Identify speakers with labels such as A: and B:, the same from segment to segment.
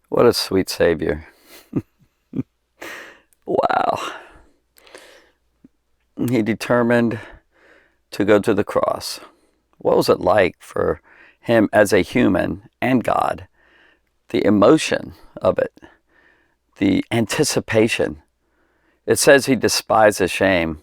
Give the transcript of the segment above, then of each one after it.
A: What a sweet Savior. Wow. He determined to go to the cross. What was it like for him as a human and God? The emotion of it, the anticipation. It says he despised the shame.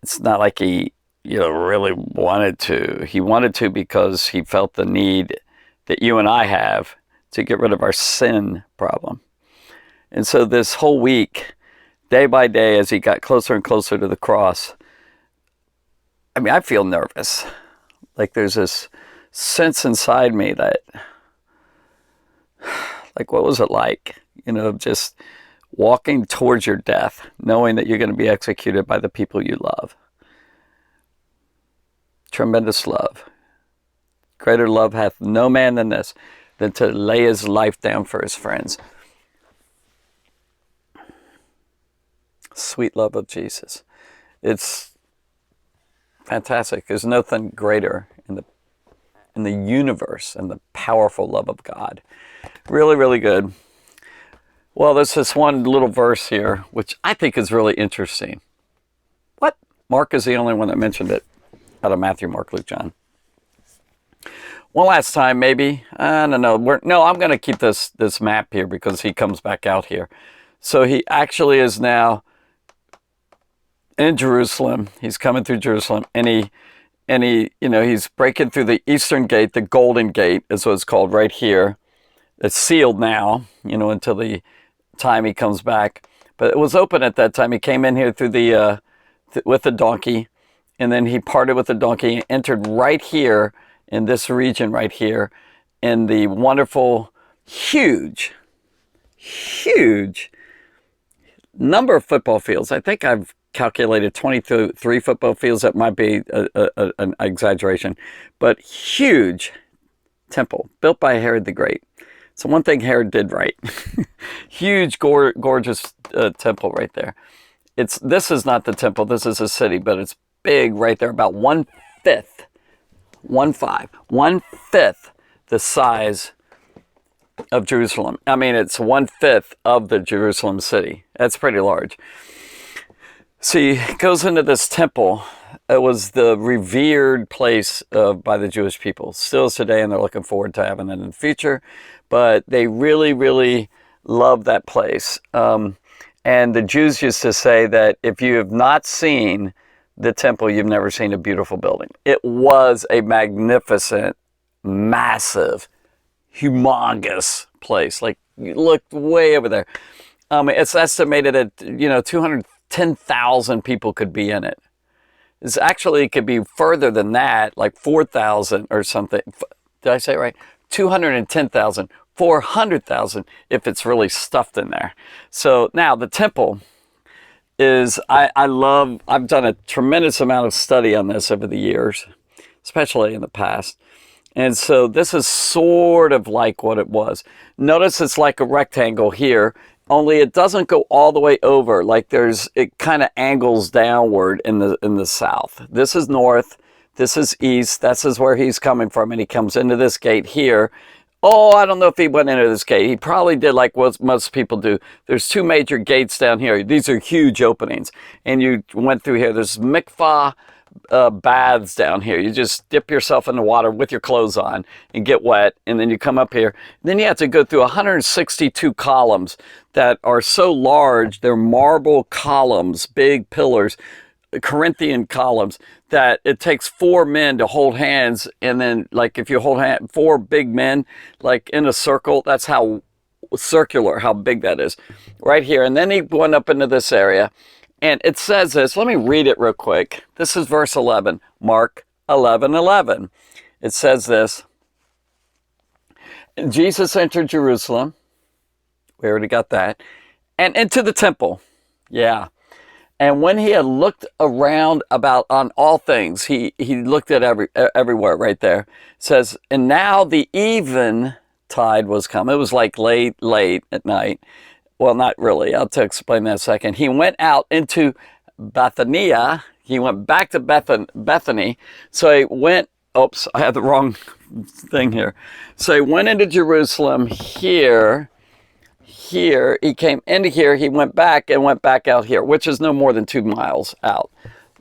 A: It's not like he, really wanted to. He wanted to because he felt the need that you and I have to get rid of our sin problem. And so this whole week, day by day, as he got closer and closer to the cross, I feel nervous. Like there's this sense inside me that, like, what was it like? Just walking towards your death, knowing that you're going to be executed by the people you love. Tremendous love. Greater love hath no man than this, than to lay his life down for his friends. Sweet love of Jesus. It's fantastic. There's nothing greater in the universe than the powerful love of God. Really, really good. Well, there's this one little verse here, which I think is really interesting. What? Mark is the only one that mentioned it out of Matthew, Mark, Luke, John. One last time, maybe. I don't know. I'm going to keep this map here because he comes back out here. So he actually is now in Jerusalem. He's coming through Jerusalem, and he's breaking through the eastern gate. The Golden Gate is what it's called right here. It's sealed now, until the time he comes back. But it was open at that time. He came in here through with the donkey, and then he parted with the donkey and entered right here in this region right here in the wonderful, huge number of football fields. I think I've calculated 23 football fields. That might be an exaggeration, but huge temple built by Herod the Great. So one thing Herod did right. Huge, gorgeous temple right there. This is not the temple. This is a city, but it's big right there. About 1/5 the size of Jerusalem. It's 1/5 of the Jerusalem city. That's pretty large. So he goes into this temple. It was the revered place by the Jewish people. Still is today, and they're looking forward to having it in the future. But they really, really love that place. And the Jews used to say that if you have not seen the temple, you've never seen a beautiful building. It was a magnificent, massive, humongous place. Like, you looked way over there. It's estimated that 210,000 people could be in it. It could be further than that, like 4,000 or something. Did I say it right? 210,000, 400,000 if it's really stuffed in there. So now the temple is, I've done a tremendous amount of study on this over the years, especially in the past. And so this is sort of like what it was. Notice it's like a rectangle here, only it doesn't go all the way over. Like it kind of angles downward in the south. This is north, this is east, this is where he's coming from, and he comes into this gate here. Oh, I don't know if he went into this gate. He probably did like what most people do. There's two major gates down here. These are huge openings. And you went through here. There's mikvah baths down here. You just dip yourself in the water with your clothes on and get wet. And then you come up here. Then you have to go through 162 columns that are so large. They're marble columns, big pillars, Corinthian columns, that it takes 4 men to hold hands. And then, like, if you hold 4 big men, like in a circle, that's how circular, how big that is right here. And then he went up into this area, and it says this. Let me read it real quick. This is verse 11, Mark 11:11. It says this: Jesus entered Jerusalem. We already got that. And into the temple. Yeah. And when he had looked around about on all things, he looked at everywhere right there. It says, and now the eventide was come. It was like late at night. Well, not really. I'll explain that in a second. He went out into Bethania. He went back to Bethany. So he went oops, I had the wrong thing here. So he went into Jerusalem here, he came into here, he went back and went back out here, which is no more than 2 miles out.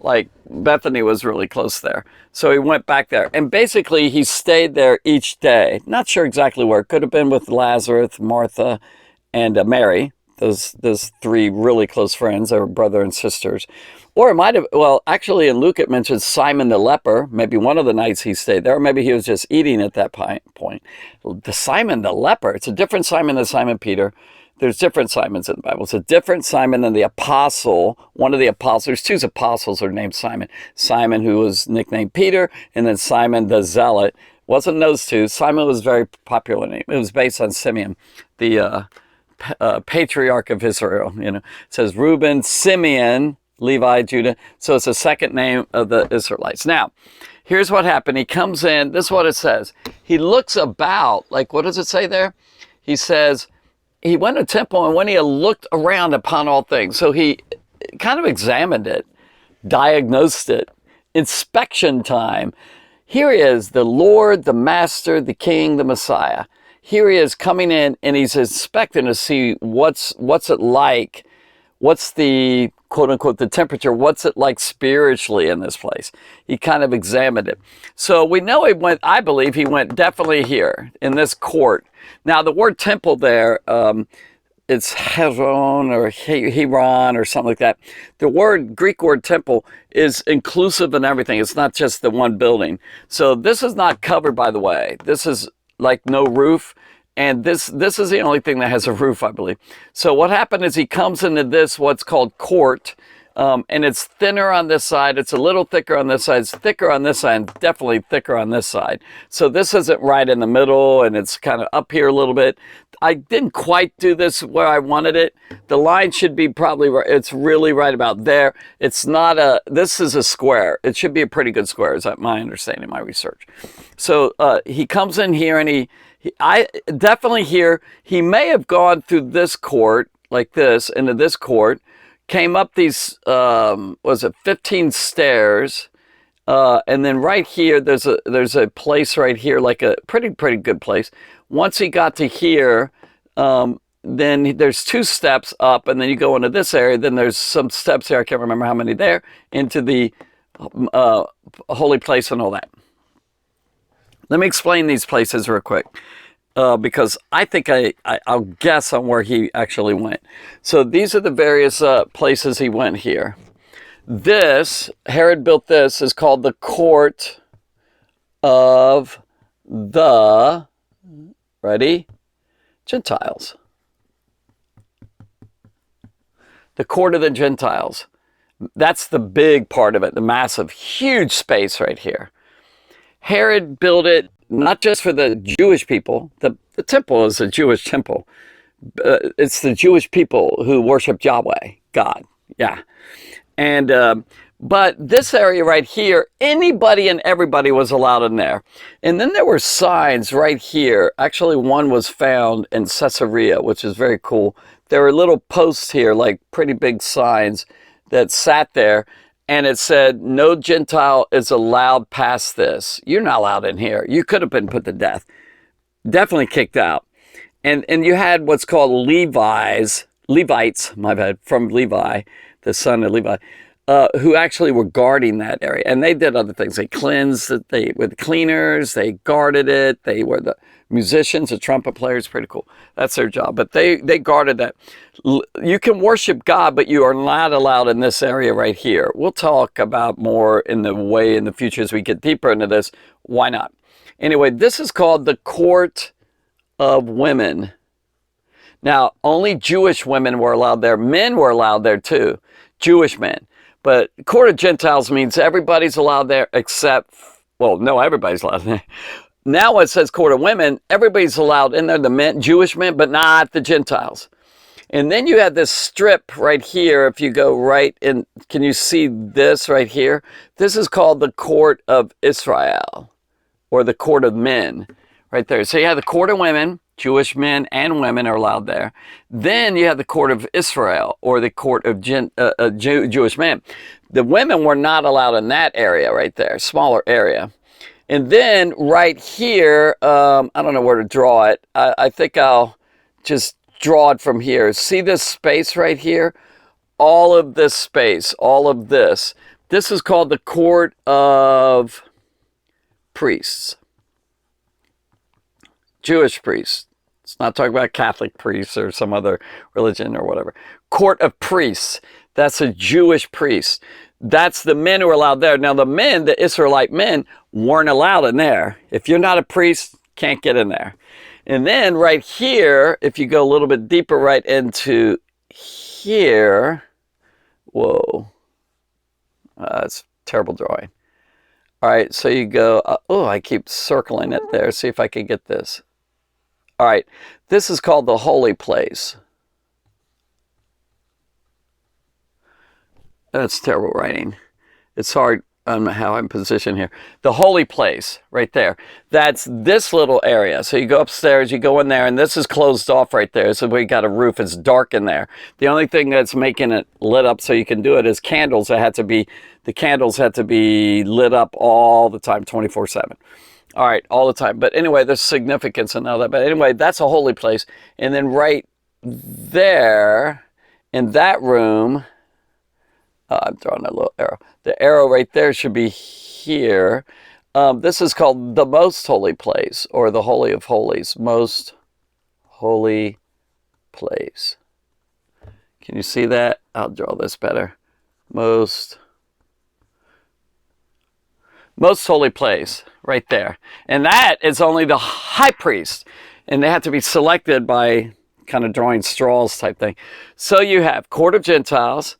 A: Like Bethany was really close there. So he went back there. And basically he stayed there each day. Not sure exactly where. It could have been with Lazarus, Martha, and Mary. Those 3 really close friends. They were brother and sisters. Or it might have, well, actually in Luke it mentions Simon the leper. Maybe one of the nights he stayed there. Or maybe he was just eating at that point. The Simon the leper. It's a different Simon than Simon Peter. There's different Simons in the Bible. It's a different Simon than the apostle. One of the apostles, there's 2 apostles are named Simon. Simon, who was nicknamed Peter, and then Simon the Zealot. Wasn't those 2. Simon was a very popular name. It was based on Simeon, the patriarch of Israel. You know, it says Reuben, Simeon, Levi, Judah. So it's the second name of the Israelites. Now, here's what happened. He comes in. This is what it says. He looks about. Like, what does it say there? He says, he went to the temple, and when he looked around upon all things, so he kind of examined it, diagnosed it, inspection time. Here he is, the Lord, the Master, the King, the Messiah. Here he is coming in, and he's inspecting to see what's it like, what's the, quote unquote, the temperature, what's it like spiritually in this place. He kind of examined it. So we know he went, I believe he went definitely here, in this court. Now, the word temple there, it's Hebron or Hebron or something like that. The Greek word temple is inclusive in everything. It's not just the one building. So this is not covered, by the way. This is like no roof. And this is the only thing that has a roof, I believe. So what happened is he comes into this, what's called court. And it's thinner on this side. It's a little thicker on this side. It's thicker on this side, definitely thicker on this side. So this isn't right in the middle, and it's kind of up here a little bit. I didn't quite do this where I wanted it. The line should be probably right. It's really right about there. It's not this is a square. It should be a pretty good square, is that my understanding, my research. So he comes in here, and I definitely here, he may have gone through this court, like this, into this court, came up these, 15 stairs, and then right here, there's a place right here, like a pretty good place. Once he got to here, then there's 2 steps up, and then you go into this area, then there's some steps here, I can't remember how many there, into the holy place and all that. Let me explain these places real quick. Because I think I'll guess on where he actually went. So these are the various places he went here. This, Herod built this, is called the court of the, ready? Gentiles. The court of the Gentiles. That's the big part of it, the massive, huge space right here. Herod built it not just for the Jewish people. The temple is a Jewish temple. It's the Jewish people who worship Yahweh, God. Yeah. And but this area right here, anybody and everybody was allowed in there. And then there were signs right here. Actually, one was found in Caesarea, which is very cool. There were little posts here, like pretty big signs that sat there. And it said, no Gentile is allowed past this. You're not allowed in here. You could have been put to death. Definitely kicked out. And you had what's called Levites, my bad, from Levi, the son of Levi, who actually were guarding that area. And they did other things. They cleansed it. They were the cleaners. They guarded it. They were the musicians, the trumpet players. Pretty cool. That's their job. But they guarded that. You can worship God, but you are not allowed in this area right here. We'll talk about more in the future as we get deeper into this. Why not? Anyway, this is called the court of women. Now, only Jewish women were allowed there. Men were allowed there too. Jewish men. But court of Gentiles means everybody's allowed there except, well, no, everybody's allowed there. Now when it says court of women, everybody's allowed in there, the men, Jewish men, but not the Gentiles. And then you have this strip right here. If you go right in, can you see this right here? This is called the court of Israel, or the court of men, right there. So you have the court of women, Jewish men and women are allowed there. Then you have the court of Israel, or the court of Jewish men. The women were not allowed in that area right there, smaller area. And then right here, I don't know where to draw it. I think I'll just draw it from here. See this space right here? All of this space, all of this. This is called the court of priests. Jewish priests. It's not talking about Catholic priests or some other religion or whatever. Court of priests. That's a Jewish priest. That's the men who are allowed there. Now the men, the Israelite men, weren't allowed in there. If you're not a priest, can't get in there. And then right here, if you go a little bit deeper right into here, whoa, that's terrible drawing. All right, so you go, oh, I keep circling it there. See if I can get this. All right, this is called the holy place. That's terrible writing. It's hard on how I'm positioned here. The holy place, right there. That's this little area. So you go upstairs, you go in there, and this is closed off right there. So we got a roof. It's dark in there. The only thing that's making it lit up so you can do it is candles. The candles had to be lit up all the time, 24/7. All right, all the time. But anyway, there's significance in all that. But anyway, that's a holy place. And then right there, in that room, I'm drawing a little arrow. The arrow right there should be here. This is called the most holy place, or the Holy of Holies. Most holy place. Can you see that? I'll draw this better. Most holy place, right there. And that is only the high priest. And they have to be selected by kind of drawing straws type thing. So you have court of Gentiles.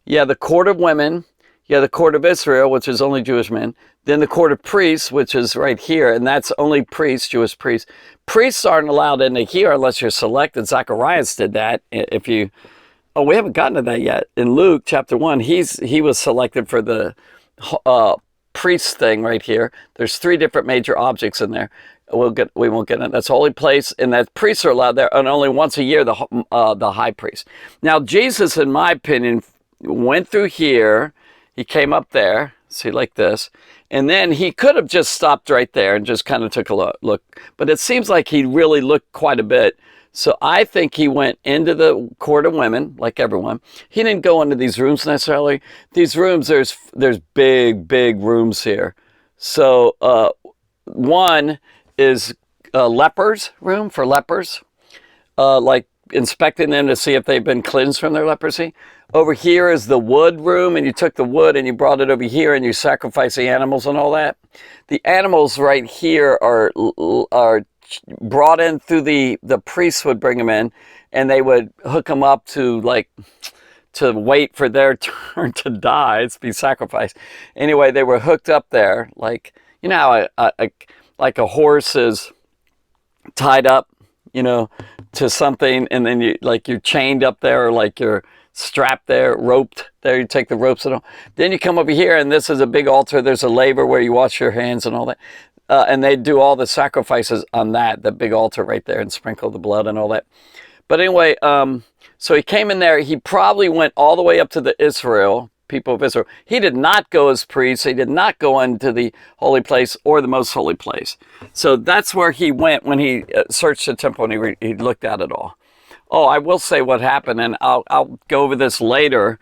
A: Yeah, the court of women. Yeah, the court of Israel, which is only Jewish men. Then the court of priests, which is right here, and that's only priests, Jewish priests. Priests aren't allowed into here unless you're selected. Zacharias did that. If you, oh, we haven't gotten to that yet. In Luke chapter 1, he was selected for the priest thing right here. There's 3 different major objects in there. We won't get in. That's holy place, and that priests are allowed there, and only once a year the high priest. Now Jesus, in my opinion, went through here. He came up there, see, like this, and then he could have just stopped right there and just kind of took a look. But it seems like he really looked quite a bit. So I think he went into the court of women, like everyone. He didn't go into these rooms necessarily. These rooms, there's big rooms here. So one is a lepers room for lepers, like inspecting them to see if they've been cleansed from their leprosy. Over here is the wood room, and you took the wood and you brought it over here and you sacrifice the animals and all that. The animals right here are brought in through the priests would bring them in, and they would hook them up to wait for their turn to die, to be sacrificed. Anyway, they were hooked up there, like, you know how like a horse is tied up, you know, to something, and then you're chained up there, or like you're strapped there, roped there. You take the ropes and all. Then you come over here, and this is a big altar. There's a laver where you wash your hands and all that. And they do all the sacrifices on the big altar right there, and sprinkle the blood and all that. But anyway, so he came in there. He probably went all the way up to the people of Israel. He did not go as priest. He did not go into the holy place or the most holy place. So that's where he went when he searched the temple, and he looked at it all. Oh, I will say what happened, and I'll go over this later.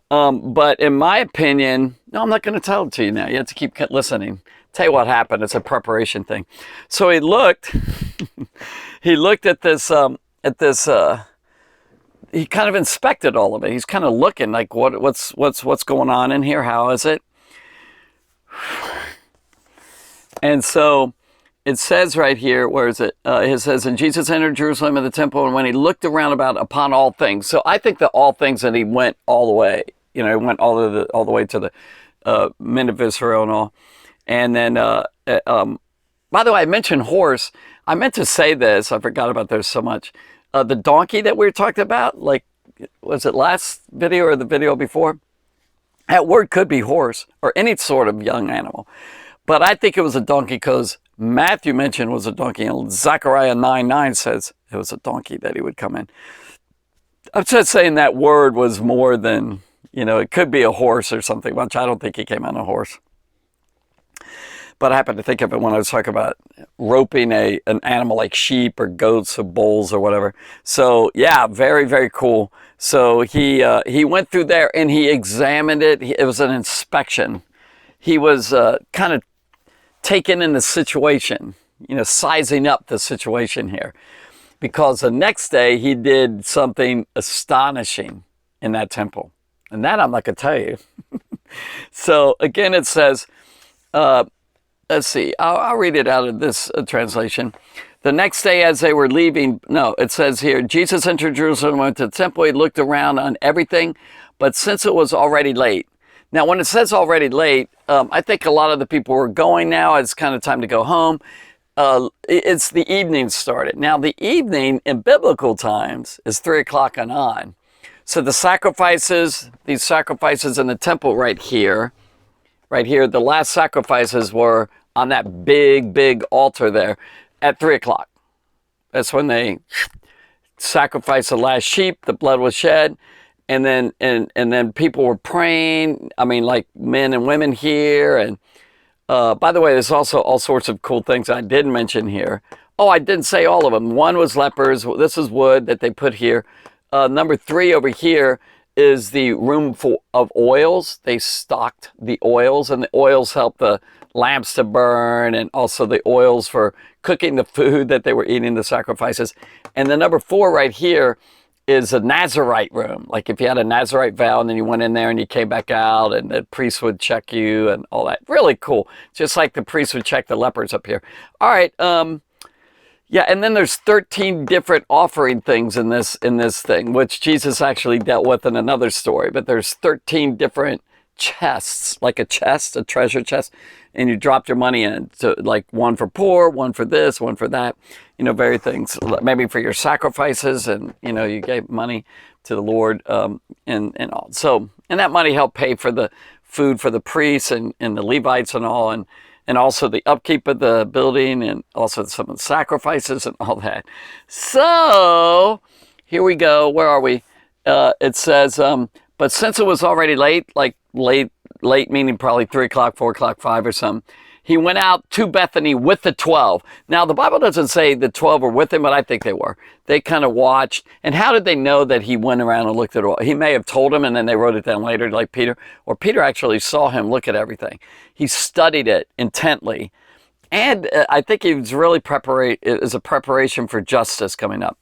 A: But in my opinion, no, I'm not going to tell it to you now. You have to keep listening. Tell you what happened. It's a preparation thing. So he looked at this, he kind of inspected all of it. He's kind of looking like, what's going on in here? How is it? And so it says right here, where is it? It says, and Jesus entered Jerusalem in the temple, and when he looked around about upon all things. So I think that all things that he went all the way, you know, he went all the way to the men of Israel and all. And then, by the way, I mentioned horse. I meant to say this. I forgot about this so much. The donkey that we were talking about, like, was it last video or the video before? That word could be horse or any sort of young animal. But I think it was a donkey because Matthew mentioned was a donkey, and Zechariah 9:9 says it was a donkey that he would come in. I'm just saying that word was more than, you know, it could be a horse or something, which I don't think he came on a horse. But I happened to think of it when I was talking about roping an animal like sheep or goats or bulls or whatever. So yeah, very, very cool. So he went through there and he examined it. It was an inspection. He was kind of taken in the situation, sizing up the situation here. Because the next day he did something astonishing in that temple. And that I'm not going to tell you. So again, it says, let's see, I'll read it out of this translation. The next day as they were leaving, no, it says here, Jesus entered Jerusalem, went to the temple, he looked around on everything, but since it was already late. Now, when it says already late, I think a lot of the people were going now. It's kind of time to go home. It's the evening started. Now, the evening in biblical times is 3 o'clock and on. So the sacrifices, these sacrifices in the temple right here, the last sacrifices were on that big, big altar there at 3 o'clock. That's when they sacrificed the last sheep, the blood was shed, and then people were praying, like men and women here. And by the way, there's also all sorts of cool things I didn't mention here. Oh, I didn't say all of them. One was lepers. This is wood that they put here. Number 3 over here is the room of oils. They stocked the oils, and the oils help the lamps to burn, and also the oils for cooking the food that they were eating, the sacrifices. And the number 4 right here is a Nazarite room. Like if you had a Nazarite vow and then you went in there and you came back out and the priest would check you and all that. Really cool. Just like the priest would check the lepers up here. All right. Yeah, and then there's 13 different offering things in this thing, which Jesus actually dealt with in another story. But there's 13 different chests, like a chest, a treasure chest, and you dropped your money in. So like one for poor, one for this, one for that, various things, maybe for your sacrifices, and you gave money to the Lord, and all. So, and that money helped pay for the food for the priests and the Levites and all, and also the upkeep of the building, and also some of the sacrifices and all that. So here we go. Where are we? It says, but since it was already late, like late meaning probably 3 o'clock, 4 o'clock, 5 or something, he went out to Bethany with the 12. Now, the Bible doesn't say the 12 were with him, but I think they were. They kind of watched. And how did they know that he went around and looked at it all? He may have told them, and then they wrote it down later, like Peter. Or Peter actually saw him look at everything. He studied it intently. And I think he was really as a preparation for justice coming up.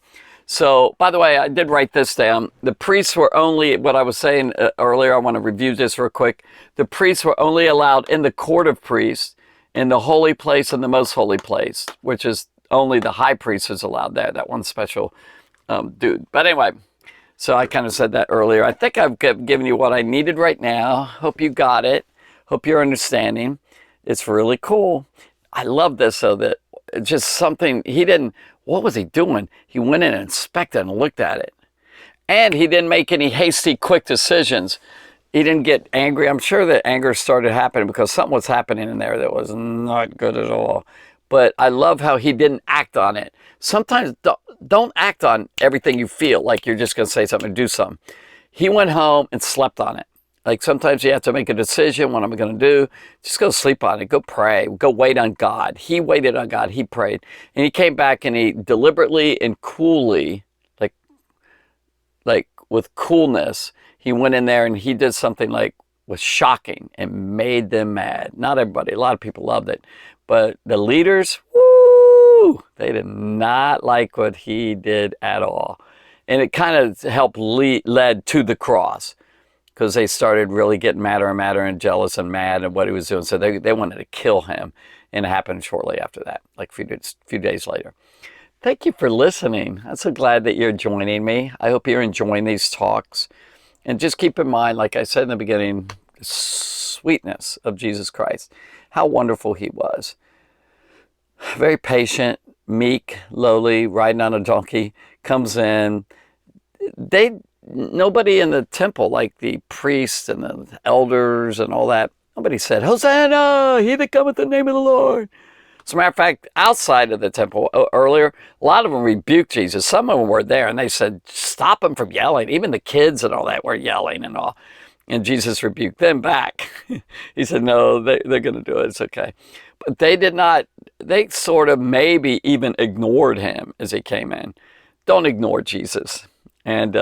A: So, by the way, I did write this down. The priests were only, what I was saying earlier, I want to review this real quick. The priests were only allowed in the court of priests, in the holy place and the most holy place, which is only the high priest is allowed there, that one special dude. But anyway, so I kind of said that earlier. I think I've given you what I needed right now. Hope you got it. Hope you're understanding. It's really cool. I love this, though, that just something, what was he doing? He went in and inspected and looked at it. And he didn't make any hasty, quick decisions. He didn't get angry. I'm sure that anger started happening because something was happening in there that was not good at all. But I love how he didn't act on it. Sometimes don't act on everything you feel like you're just going to say something or do something. He went home and slept on it. Like sometimes you have to make a decision. What am I going to do? Just go sleep on it. Go pray. Go wait on God. He waited on God. He prayed. And he came back and he deliberately and coolly, like with coolness, he went in there and he did something like was shocking and made them mad. Not everybody. A lot of people loved it. But the leaders, woo, they did not like what he did at all. And it kind of helped led to the cross, because they started really getting madder and madder and jealous and mad at what he was doing. So they wanted to kill him. And it happened shortly after that, like a few days later. Thank you for listening. I'm so glad that you're joining me. I hope you're enjoying these talks. And just keep in mind, like I said in the beginning, the sweetness of Jesus Christ. How wonderful he was. Very patient, meek, lowly, riding on a donkey, comes in. Nobody in the temple, like the priests and the elders and all that, nobody said, Hosanna, he that cometh in the name of the Lord. As a matter of fact, outside of the temple earlier, a lot of them rebuked Jesus. Some of them were there and they said, stop him from yelling. Even the kids and all that were yelling and all. And Jesus rebuked them back. He said, no, they're going to do it. It's okay. But they did not, they sort of maybe even ignored him as he came in. Don't ignore Jesus. And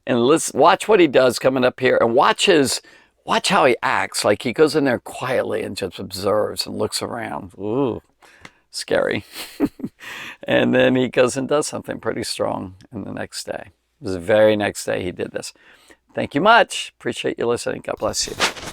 A: let's watch what he does coming up here, and watch how he acts. Like he goes in there quietly and just observes and looks around. Ooh, scary. And then he goes and does something pretty strong in the next day. It was the very next day he did this. Thank you much. Appreciate you listening. God bless you.